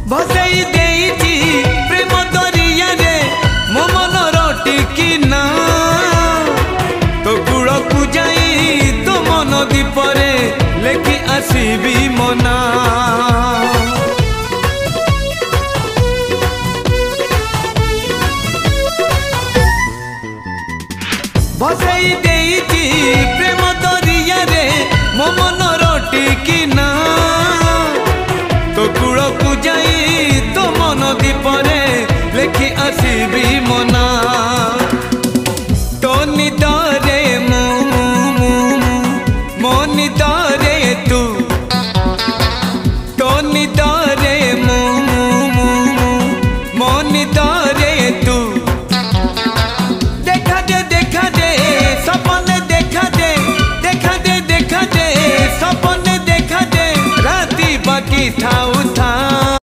भसई देइची प्रेम दरिया रे मो मन रटिकी ना तो कूल को जाई तो मन दीपरे लेखि आसीबी मना भसई देइची प्रेम दरिया रे मो मन रटिकी ना तो कूल को जाई तो मन दीपरे लेखि आसीबी मना तो निदरे मो निदरे तू तो निदरे मो निदरे तू देखा दे सपने देखा दे सपने देखा दे राती बाकी था